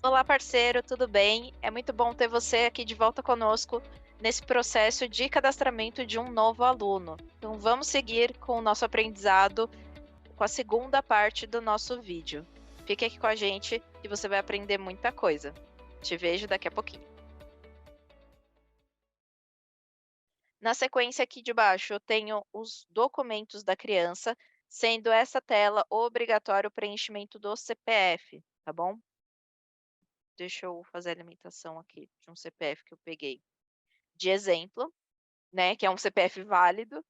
Olá, parceiro, tudo bem? É muito bom ter você aqui de volta conosco nesse processo de cadastramento de um novo aluno. Então, vamos seguir com o nosso aprendizado com a segunda parte do nosso vídeo. Fique aqui com a gente que você vai aprender muita coisa. Te vejo daqui a pouquinho. Na sequência aqui de baixo, eu tenho os documentos da criança, sendo essa tela obrigatório o preenchimento do CPF, tá bom? Deixa eu fazer a alimentação aqui de um CPF que eu peguei de exemplo, né, que é um CPF válido,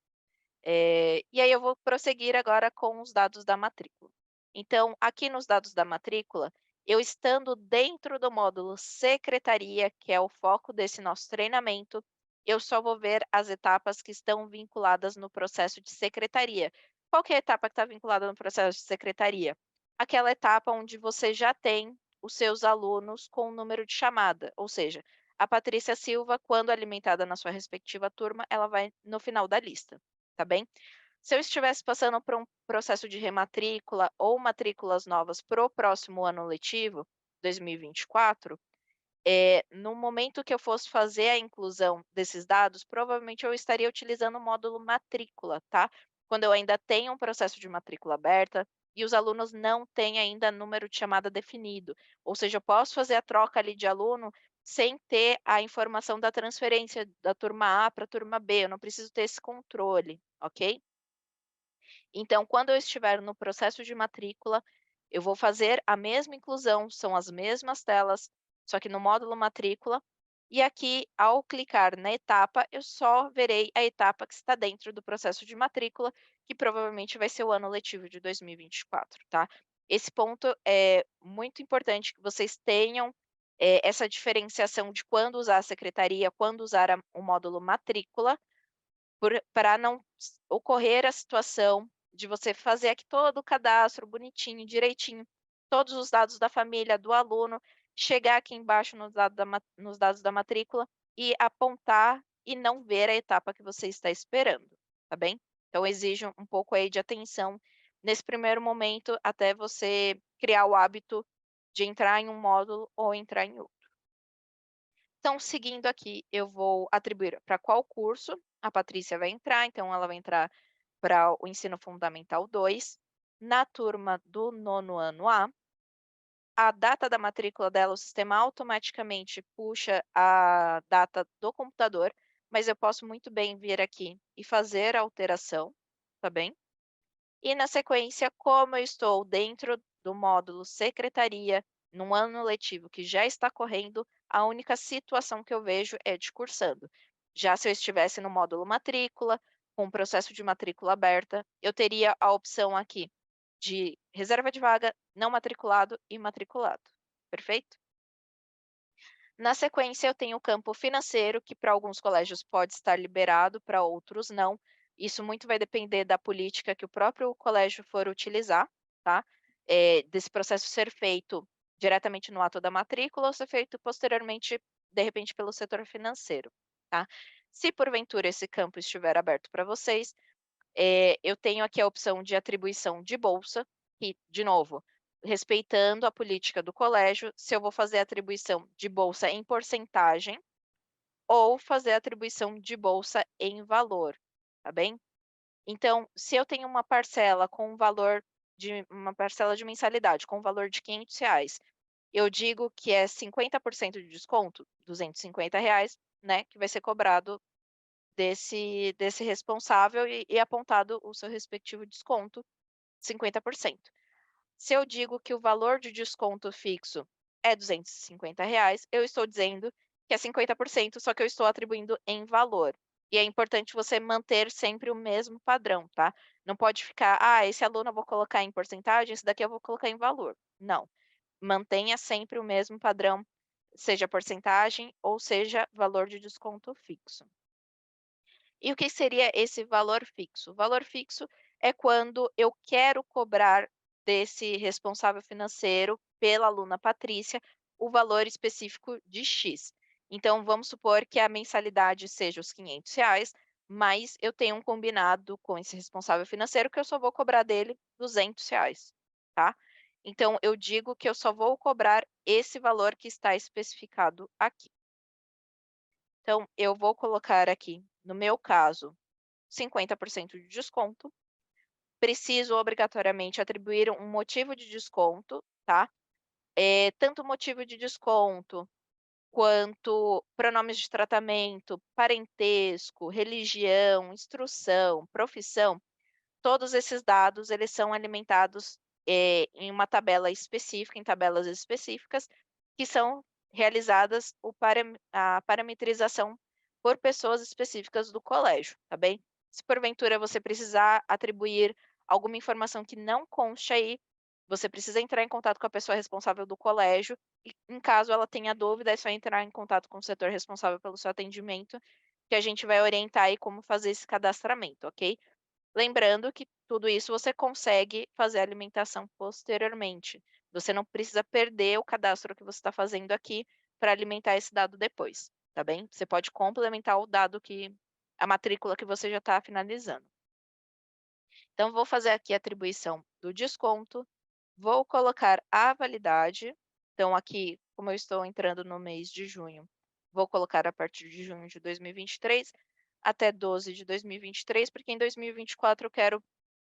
e aí eu vou prosseguir agora com os dados da matrícula. Então, aqui nos dados da matrícula, eu estando dentro do módulo secretaria, que é o foco desse nosso treinamento, eu só vou ver as etapas que estão vinculadas no processo de secretaria. Qual que é a etapa que está vinculada no processo de secretaria? Aquela etapa onde você já tem os seus alunos com o número de chamada, ou seja, a Patrícia Silva, quando alimentada na sua respectiva turma, ela vai no final da lista, tá bem? Se eu estivesse passando por um processo de rematrícula ou matrículas novas para o próximo ano letivo, 2024, no momento que eu fosse fazer a inclusão desses dados, provavelmente eu estaria utilizando o módulo matrícula, tá? Quando eu ainda tenho um processo de matrícula aberta e os alunos não têm ainda número de chamada definido. Ou seja, eu posso fazer a troca ali de aluno sem ter a informação da transferência da turma A para a turma B, eu não preciso ter esse controle, ok? Então, quando eu estiver no processo de matrícula, eu vou fazer a mesma inclusão, são as mesmas telas, só que no módulo matrícula. E aqui, ao clicar na etapa, eu só verei a etapa que está dentro do processo de matrícula, que provavelmente vai ser o ano letivo de 2024, tá? Esse ponto é muito importante que vocês tenham essa diferenciação de quando usar a secretaria, quando usar o módulo matrícula, para não ocorrer a situação de você fazer aqui todo o cadastro bonitinho, direitinho, todos os dados da família, do aluno, chegar aqui embaixo nos dados da matrícula e apontar e não ver a etapa que você está esperando, tá bem? Então exige um pouco aí de atenção nesse primeiro momento até você criar o hábito de entrar em um módulo ou entrar em outro. Então, seguindo aqui, eu vou atribuir para qual curso a Patrícia vai entrar. Então, ela vai entrar para o ensino fundamental 2, na turma do nono ano A. A data da matrícula dela, o sistema automaticamente puxa a data do computador, mas eu posso muito bem vir aqui e fazer a alteração, tá bem? E na sequência, como eu estou dentro do módulo secretaria, num ano letivo que já está correndo, a única situação que eu vejo é de cursando. Já se eu estivesse no módulo matrícula, com o processo de matrícula aberta, eu teria a opção aqui de reserva de vaga, não matriculado e matriculado. Perfeito? Na sequência, eu tenho o campo financeiro, que para alguns colégios pode estar liberado, para outros não. Isso muito vai depender da política que o próprio colégio for utilizar, tá? Desse processo ser feito diretamente no ato da matrícula ou ser feito posteriormente, de repente, pelo setor financeiro, tá? Se porventura esse campo estiver aberto para vocês, eu tenho aqui a opção de atribuição de bolsa, que, de novo, respeitando a política do colégio, se eu vou fazer atribuição de bolsa em porcentagem ou fazer atribuição de bolsa em valor, tá bem? Então, se eu tenho uma parcela com um valor de uma parcela de mensalidade com um valor de R$ 500, eu digo que é 50% de desconto, R$ 250, né, que vai ser cobrado desse responsável e apontado o seu respectivo desconto, 50%. Se eu digo que o valor de desconto fixo é R$ 250, eu estou dizendo que é 50%, só que eu estou atribuindo em valor. E é importante você manter sempre o mesmo padrão, tá? Não pode ficar, esse aluno eu vou colocar em porcentagem, esse daqui eu vou colocar em valor. Não. Mantenha sempre o mesmo padrão, seja porcentagem ou seja valor de desconto fixo. E o que seria esse valor fixo? O valor fixo é quando eu quero cobrar desse responsável financeiro, pela aluna Patrícia, o valor específico de X. Então, vamos supor que a mensalidade seja os R$ 500, mas eu tenho um combinado com esse responsável financeiro que eu só vou cobrar dele R$ 200, tá? Então eu digo que eu só vou cobrar esse valor que está especificado aqui. Então eu vou colocar aqui, no meu caso, 50% de desconto. Preciso obrigatoriamente atribuir um motivo de desconto, tá? Tanto motivo de desconto, quanto pronomes de tratamento, parentesco, religião, instrução, profissão, todos esses dados eles são alimentados, em uma tabela específica, em tabelas específicas, que são realizadas a parametrização por pessoas específicas do colégio, tá bem? Se porventura você precisar atribuir alguma informação que não conste aí, você precisa entrar em contato com a pessoa responsável do colégio e, em caso ela tenha dúvida, é só entrar em contato com o setor responsável pelo seu atendimento, que a gente vai orientar aí como fazer esse cadastramento, ok? Lembrando que tudo isso você consegue fazer a alimentação posteriormente. Você não precisa perder o cadastro que você está fazendo aqui para alimentar esse dado depois, tá bem? Você pode complementar o dado que a matrícula que você já está finalizando. Então, vou fazer aqui a atribuição do desconto, vou colocar a validade. Então, aqui, como eu estou entrando no mês de junho, vou colocar a partir de junho de 2023 até 12 de 2023, porque em 2024 eu quero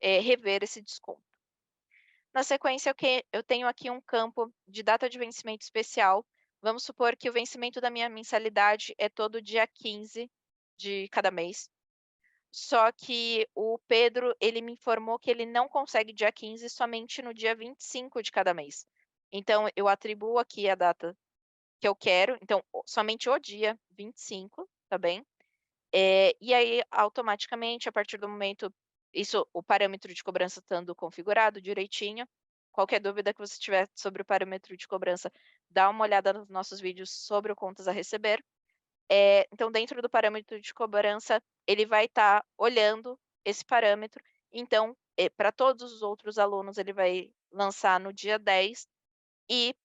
rever esse desconto. Na sequência, eu tenho aqui um campo de data de vencimento especial. Vamos supor que o vencimento da minha mensalidade é todo dia 15 de cada mês. Só que o Pedro, ele me informou que ele não consegue dia 15, somente no dia 25 de cada mês. Então, eu atribuo aqui a data que eu quero, então, somente o dia 25, tá bem? E aí, automaticamente, a partir do momento isso o parâmetro de cobrança estando configurado direitinho, qualquer dúvida que você tiver sobre o parâmetro de cobrança, dá uma olhada nos nossos vídeos sobre o contas a receber. Então dentro do parâmetro de cobrança, ele vai estar olhando esse parâmetro, então, para todos os outros alunos ele vai lançar no dia 10 e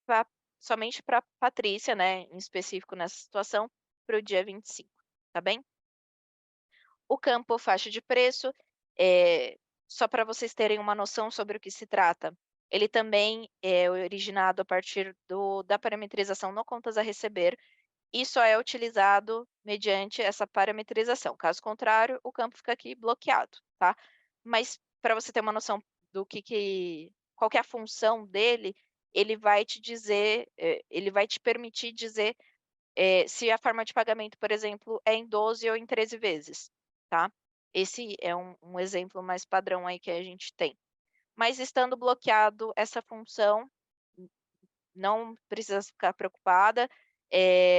somente para Patrícia, né, em específico nessa situação, para o dia 25, tá bem? O campo faixa de preço, só para vocês terem uma noção sobre o que se trata, ele também é originado a partir da parametrização no contas a receber, e só é utilizado mediante essa parametrização, caso contrário, o campo fica aqui bloqueado, tá. Mas para você ter uma noção do qual que é a função dele, ele vai te dizer, ele vai te permitir dizer se a forma de pagamento, por exemplo, é em 12 ou em 13 vezes, tá. Esse é um exemplo mais padrão aí que a gente tem. Mas estando bloqueado essa função, n não precisa ficar preocupada,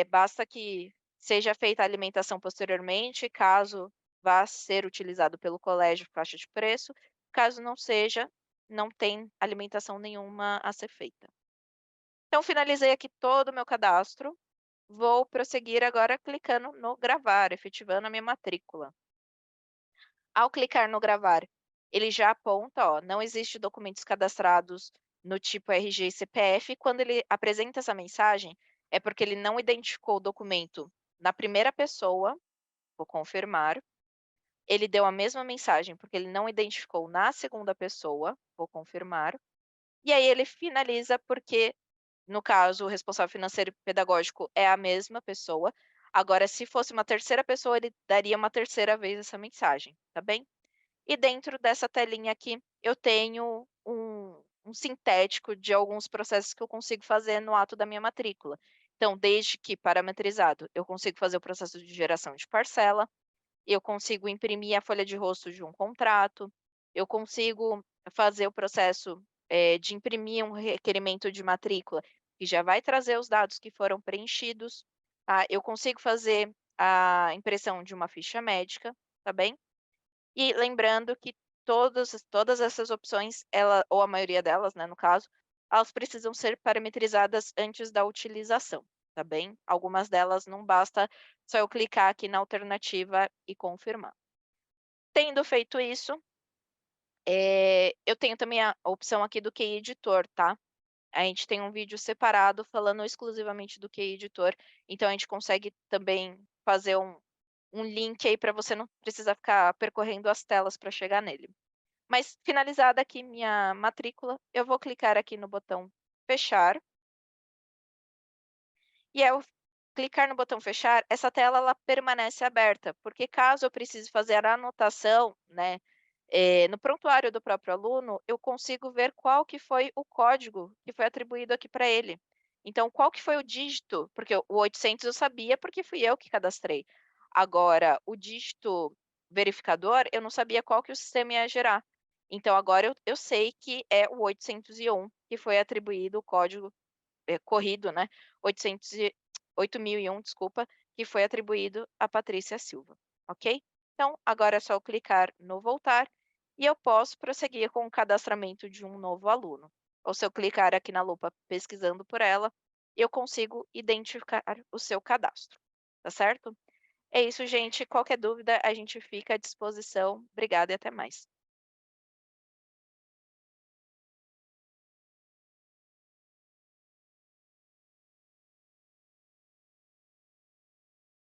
basta que seja feita a alimentação posteriormente, caso vá ser utilizado pelo colégio faixa de preço, caso não seja, não tem alimentação nenhuma a ser feita. Então finalizei aqui todo o meu cadastro. Vou prosseguir agora clicando no gravar, efetivando a minha matrícula. Ao clicar no gravar, ele já aponta, ó, não existe documentos cadastrados no tipo RG e CPF. Quando ele apresenta essa mensagem, é porque ele não identificou o documento na primeira pessoa, vou confirmar. Ele deu a mesma mensagem porque ele não identificou na segunda pessoa, vou confirmar. E aí ele finaliza porque no caso, o responsável financeiro e pedagógico é a mesma pessoa. Agora, se fosse uma terceira pessoa, ele daria uma terceira vez essa mensagem, tá bem? E dentro dessa telinha aqui, eu tenho um sintético de alguns processos que eu consigo fazer no ato da minha matrícula. Então, desde que parametrizado, eu consigo fazer o processo de geração de parcela, eu consigo imprimir a folha de rosto de um contrato, eu consigo fazer o processo, de imprimir um requerimento de matrícula, que já vai trazer os dados que foram preenchidos, tá. Eu consigo fazer a impressão de uma ficha médica, tá bem? E lembrando que todas essas opções, ela ou a maioria delas, né, no caso, elas precisam ser parametrizadas antes da utilização, tá bem? Algumas delas não basta só eu clicar aqui na alternativa e confirmar. Tendo feito isso, eu tenho também a opção aqui do QI Editor, tá? A gente tem um vídeo separado falando exclusivamente do QI Editor, então a gente consegue também fazer um link aí para você não precisar ficar percorrendo as telas para chegar nele. Mas finalizada aqui minha matrícula, eu vou clicar aqui no botão fechar, e ao clicar no botão fechar, essa tela ela permanece aberta, porque caso eu precise fazer a anotação, né, no prontuário do próprio aluno, eu consigo ver qual que foi o código que foi atribuído aqui para ele. Então, qual que foi o dígito, porque o 800 eu sabia, porque fui eu que cadastrei. Agora, o dígito verificador, eu não sabia qual que o sistema ia gerar. Então, agora eu sei que é o 801 que foi atribuído o código corrido, né, 800 e 8001, desculpa, que foi atribuído a Patrícia Silva, ok? Então, agora é só eu clicar no voltar e eu posso prosseguir com o cadastramento de um novo aluno. Ou se eu clicar aqui na lupa pesquisando por ela, eu consigo identificar o seu cadastro, tá certo? É isso, gente. Qualquer dúvida, a gente fica à disposição. Obrigada e até mais.